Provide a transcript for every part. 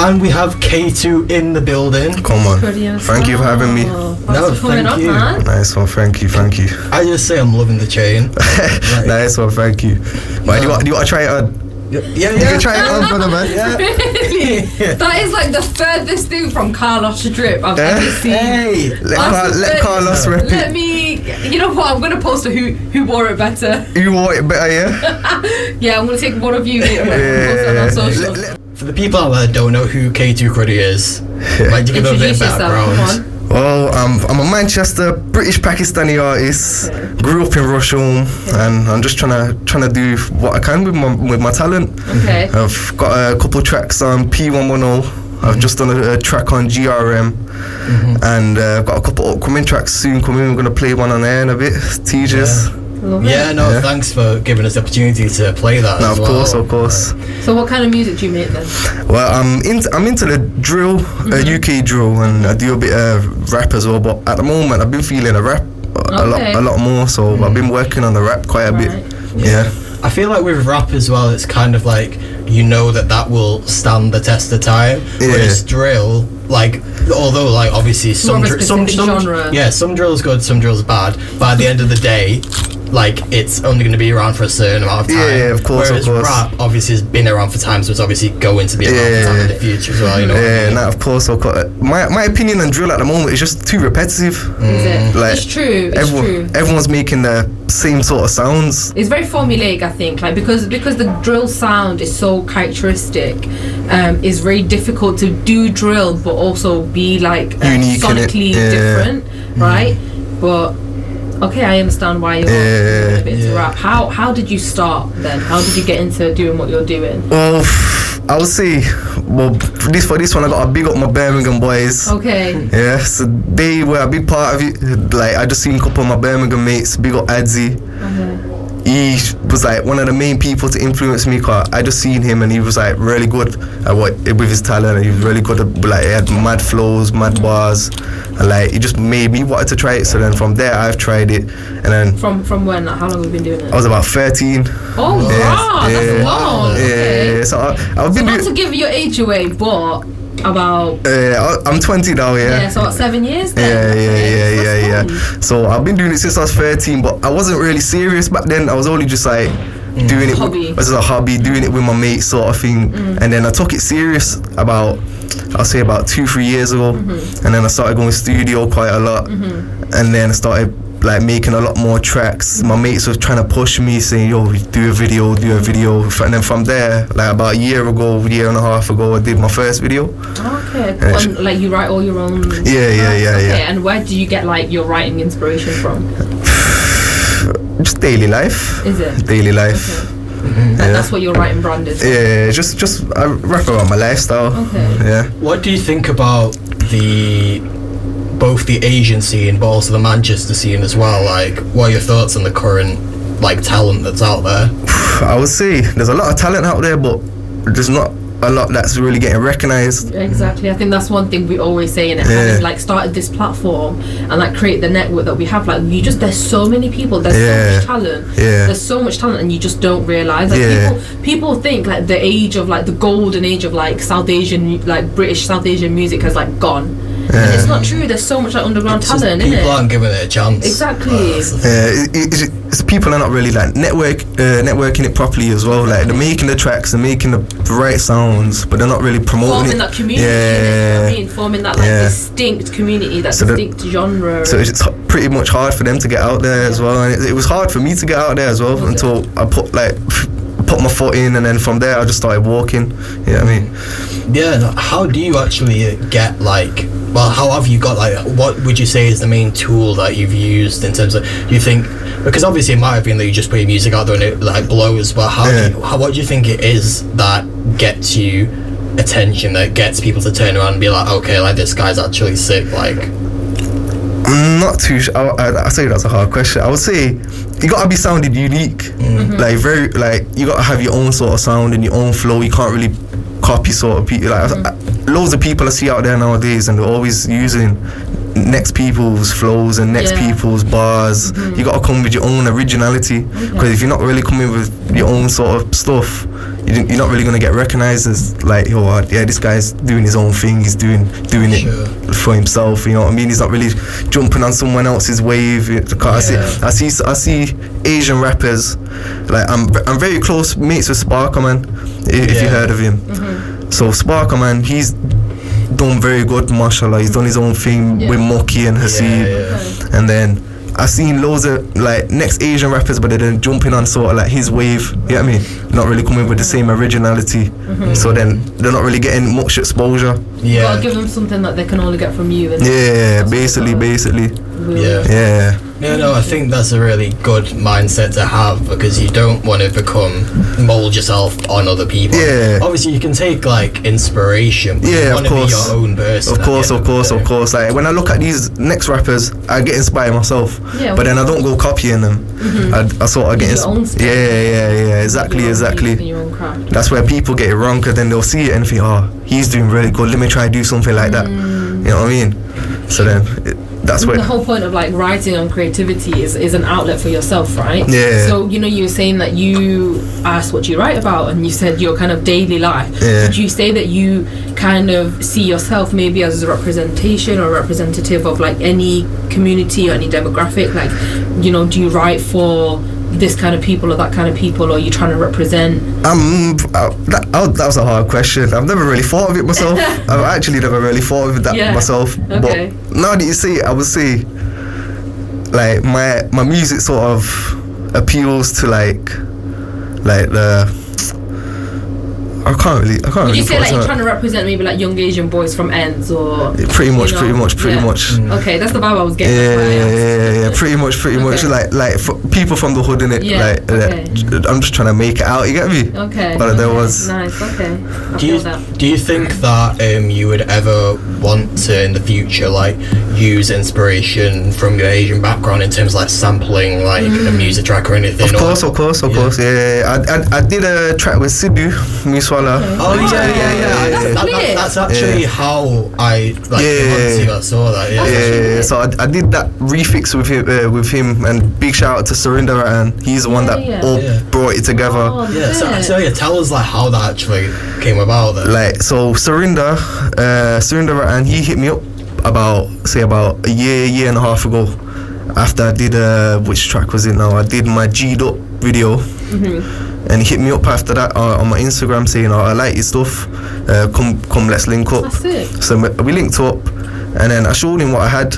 And we have K2 in the building. Come on. Thank you for having me. No, thank you. Nice one, thank you. I just say I'm loving the chain. Like, nice one, thank you. But do you want to try it on? Yeah. You can try it on, brother, man. Yeah. Really? That is like the furthest thing from Carlos drip I've ever seen. Hey, let Carlos rep Let it. me. You know what? I'm gonna post a who wore it better. You wore it better, yeah? Yeah, I'm gonna take one of you later and post it on social. For the people out there that don't know who K2 Cruddy is, like, give them a bit of Introduce yourself. Come background. on. Well, I'm a Manchester British Pakistani artist. Okay. Grew up in Rusholme, and I'm just trying to do what I can with my talent. Okay. I've got a couple tracks on P110. I've just done a track on GRM, and I've got a couple upcoming tracks soon coming. We're gonna play one on air in a bit. Tejas. Yeah, thanks for giving us the opportunity to play that. No, as of course. So what kind of music do you make then? Well, I'm into the drill, UK drill, and I do a bit of rap as well. But at the moment, I've been feeling a rap a lot more. So I've been working on the rap quite a bit. Yeah. I feel like with rap as well, it's kind of like that will stand the test of time. Whereas drill, like, although like obviously some genre. Yeah, some drill's good, some drill's bad. But at the end of the day, like, it's only going to be around for a certain amount of time. Yeah, of course. Whereas rap obviously has been around for time, so it's obviously going to be around for time in the future as well. You know. Yeah, no, of course. My opinion on drill at the moment is just too repetitive. Is it? Like, it's true. Everyone's making the same sort of sounds. It's very formulaic, I think, like because the drill sound is so characteristic. It's very difficult to do drill, but also be like unique, sonically different, right? But okay, I understand why you're a bit into rap. How did you start then? How did you get into doing what you're doing? Well, I would say, for this one, I got to big up my Birmingham boys. Okay. Yeah, so they were a big part of it. Like, I just seen a couple of my Birmingham mates, big up Adzi. Okay. He was like one of the main people to influence me, cause I just seen him and he was like really good at with his talent, and he was really good at, like, he had mad flows, mad bars, and like he just made me wanted to try it. So then from there I've tried it, and then from when, like, how long have you been doing it? I was about 13. Oh wow, that's long. Okay. So I've been not to give your age away, but about I'm 20 now. Yeah, so what, 7 years then? Yeah. So I've been doing it since I was 13, but I wasn't really serious back then. I was only just like doing it as a hobby, doing it with my mates sort of thing. And then I took it serious about 2-3 years ago, and then I started going to studio quite a lot, and then I started like making a lot more tracks. My mates were trying to push me, saying, yo, do a video. And then from there, like about a year and a half ago, I did my first video. Okay. And like you write all your own? Yeah. And where do you get like your writing inspiration from? Just daily life. Is it? Daily life. Okay. And that's what your writing brand is? Yeah, just I rap about my lifestyle. Okay. Yeah. What do you think about both the Asian scene but also the Manchester scene as well? Like, what are your thoughts on the current like talent that's out there? I would say there's a lot of talent out there, but there's not a lot that's really getting recognized. Exactly. I think that's one thing we always say, in it, having like started this platform and like create the network that we have, like there's so many people, there's so much talent, there's so much talent, and you just don't realize, like, people think like the age of like the golden age of like South Asian, like British South Asian music has like gone. And it's not true. There's so much like underground talent, isn't it? People aren't giving it a chance. Exactly. It's people are not really like networking it properly as well. Like, they're making the tracks, they're making the right sounds, but they're not really promoting forming that community. You know what I mean? Forming that like distinct community, that distinct genre. So it's pretty much hard for them to get out there as well. And it was hard for me to get out there as well until I put my foot in, and then from there I just started walking. You know what I mean? Yeah. How do you actually get like? Well, how have you got like? What would you say is the main tool that you've used in terms of? Do you think? Because obviously it might have been that you just put your music out there and it like blows, but what do you think it is that gets you attention, that gets people to turn around and be like, okay, like this guy's actually sick? Like, I'm not too sure. I say that's a hard question. I would say you gotta be sounded unique, like very like you gotta have your own sort of sound and your own flow. You can't really copy sort of people. Like loads of people I see out there nowadays, and they're always using next people's flows and next people's bars. You gotta come with your own originality, because if you're not really coming with your own sort of stuff, you're not really gonna get recognized as like, oh yeah, this guy's doing his own thing, he's doing it for himself, you know what I mean? He's not really jumping on someone else's wave. I see Asian rappers, like I'm very close mates with Sparker, man, if you heard of him. So Sparker, man, he's done very good, mashallah. He's done his own thing with Moki and Hasib, and then I've seen loads of like next Asian rappers, but they're then jumping on sort of like his wave, you know what I mean? Not really coming with the same originality, so then they're not really getting much exposure. You gotta give them something that they can only get from you. Basically. No, I think that's a really good mindset to have, because you don't want to mold yourself on other people. Obviously you can take like inspiration, but you want to be your own person. Of course. Like when I look at these next rappers, I get inspired myself, but then I don't go copying them. I sort of get exactly. That's where people get it wrong, because then they'll see it and think, oh, he's doing really good, let me try to do something like that. You know what I mean? So then that's where the whole point of like writing and creativity is an outlet for yourself, right? So you were saying that you asked what you write about, and you said your kind of daily life. Would you say that you kind of see yourself maybe as a representation or representative of like any community or any demographic? Like, do you write for this kind of people or that kind of people, or are you trying to represent? That was a hard question. I've never really thought of it myself. I've actually never really thought of that myself. Okay. But now that you say it, I would say like my music sort of appeals to like the Would you say like you're trying to represent maybe like young Asian boys from Ends or pretty much. Okay, that's the vibe I was getting. Pretty much. Like for people from the hood, innit? I'm just trying to make it out. You get me? Okay. But there was nice. Okay. Do you think that you would ever want to in the future like use inspiration from your Asian background in terms of like sampling like a music track or anything? Of course. Yeah. I did a track with Sidhu, Miswala. Oh yeah. That's actually how I I saw that. So I did that refix with him, and big shout out to Surinder, Rattan. He's the one that brought it together. So tell us like how that actually came about then. Like, so Surinder Rattan, he hit me up about a year and a half ago, after I did which track was it now? I did my G'd Up video. And he hit me up after that on my Instagram saying, I like your stuff, come let's link up. That's it. So we linked up, and then I showed him what I had.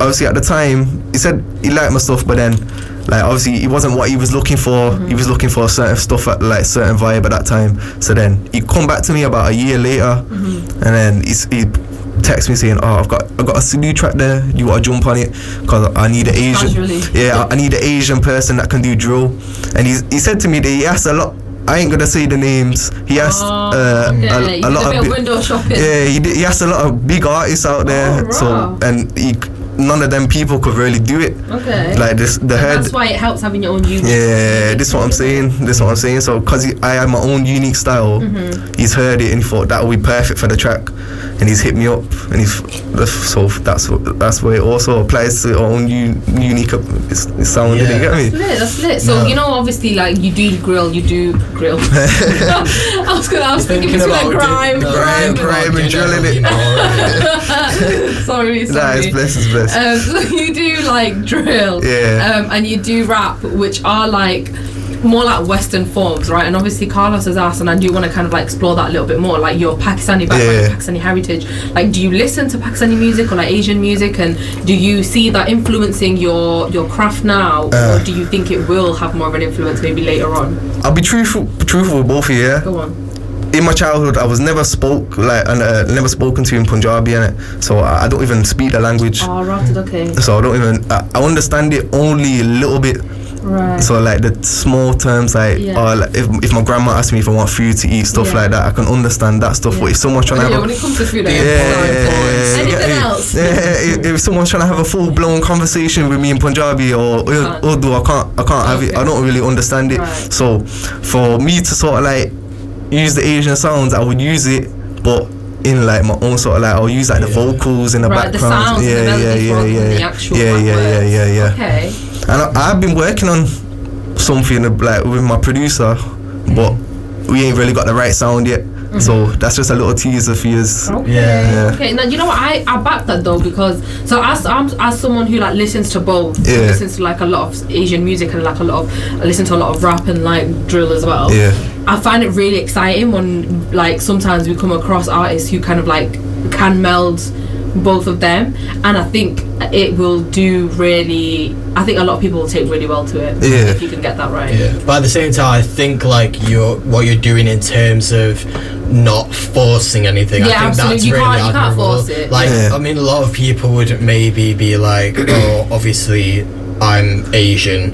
Obviously at the time he said he liked my stuff, but then like obviously it wasn't what he was looking for. He was looking for certain stuff at like certain vibe at that time. So then he come back to me about a year later, and then he text me saying, I've got a Sidhu track there, you want to jump on it, because I need an Asian I need an Asian person that can do drill. And he said to me that he asked a lot, I ain't gonna say the names, he asked a lot of window shopping. He asked a lot of big artists out there, so and none of them people could really do it. Okay. Like this, that's why it helps having your own unique. This is what I'm saying. So because I have my own unique style, he's heard it and he thought that would be perfect for the track, and he's hit me up, and that's where it also applies to our own unique sound. You get me? That's lit. So obviously, like you do grill. I was thinking between grime and drilling it. Sorry. Nah, it's blessed. So you do like drill, and you do rap, which are like more like Western forms, right? And obviously Carlos has asked, and I do want to kind of like explore that a little bit more, like your Pakistani background, Pakistani heritage. Like, do you listen to Pakistani music or like Asian music, and do you see that influencing your craft now, or do you think it will have more of an influence maybe later on? I'll be truthful with both of you. Go on. In my childhood, I was never never spoken to in Punjabi, innit? So I don't even speak the language. Oh, right, okay. So I don't even I understand it only a little bit. Right. So like the small terms, like if my grandma asks me if I want food to eat, stuff like that, I can understand that stuff. But if someone's trying to have when it comes to food, anything else, if someone's trying to have a full blown conversation with me in Punjabi or Urdu, I can't have it. I don't really understand it. Right. So for me to sort of like use the Asian sounds, I would use it, but in like my own sort of like I'll use like the vocals in the background. The sounds and the melodies rather than the actual words. Okay. And I've been working on something like with my producer, but we ain't really got the right sound yet. So that's just a little teaser for you. Okay. Now you know what, I back that though, because so as someone who like listens to both, listens to like a lot of Asian music and like I listen to a lot of rap and like drill as well. I find it really exciting when like sometimes we come across artists who kind of like can meld both of them, and I think it will do really. I think a lot of people will take really well to it if you can get that right. But at the same time, I think like what you're doing in terms of not forcing anything, I think absolutely. that's You really can't force it. Like I mean, a lot of people would maybe be like, oh, obviously I'm Asian.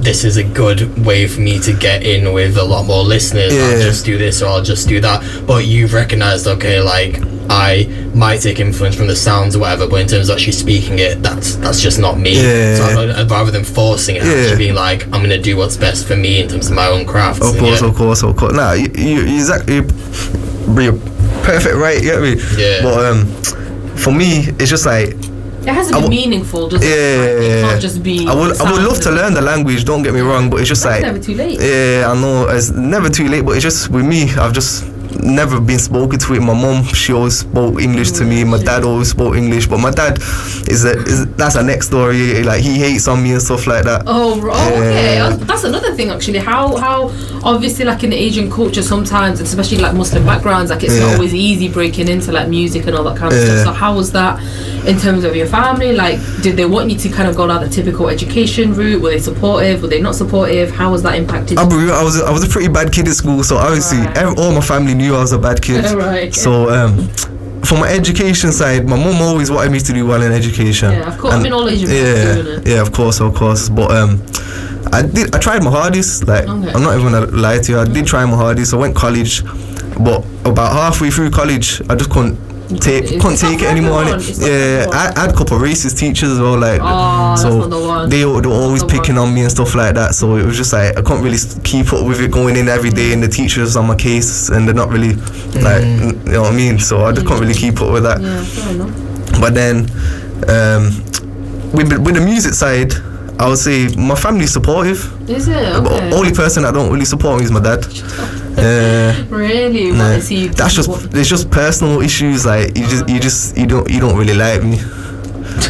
This is a good way for me to get in with a lot more listeners. I'll just do this or I'll just do that. But you've recognized, okay, like I might take influence from the sounds or whatever, but in terms of actually speaking it, that's just not me. So rather than forcing it, actually being like, I'm gonna do what's best for me in terms of my own craft. Of course. Nah, you exactly, you're perfect, right? You get me? But for me, it's just like, it has to be meaningful, doesn't it? It can't just be. I would love to learn the language, don't get me wrong, but it's just like, never too late. I know it's never too late, but it's just with me, I've just never been spoken to it. My mum, she always spoke English to me. My dad always spoke English, but my dad that's a next story. Like he hates on me and stuff like that. Okay. That's another thing actually. How obviously like in the Asian culture sometimes, especially like Muslim backgrounds, like it's not always easy breaking into like music and all that kind of stuff. So how was that in terms of your family? Like, did they want you to kind of go down the typical education route? Were they supportive? Were they not supportive? How was that impacted? I was a pretty bad kid at school, so obviously all my family knew I was a bad kid. So for my education side, my mum always wanted me to do well in education. Of course. I mean, all Asian people doing it. Of course. But I tried my hardest. Like I'm not even gonna lie to you. I did try my hardest. I went college, but about halfway through college, I just couldn't take it anymore. I had a couple of racist teachers as well, like so they were always picking on me and stuff like that, so it was just like I couldn't really keep up with it going in every day, and the teachers on my case and they're not really like, you know what I mean, so I just couldn't really keep up with that. Fair enough. But then with the music side, I would say my family's supportive. Is it? Okay. The only person that don't really support me is my dad. Really? What is he? It's just personal issues. Like you don't really like me.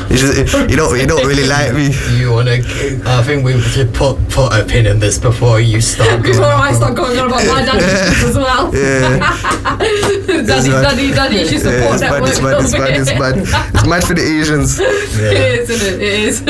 It's just you don't really like me. You wanna? I think we should put a pin in this before you start. Before I start going on about my daddy issues as well. Daddy issues support network. It's mad for the Asians. It is, isn't it? It is.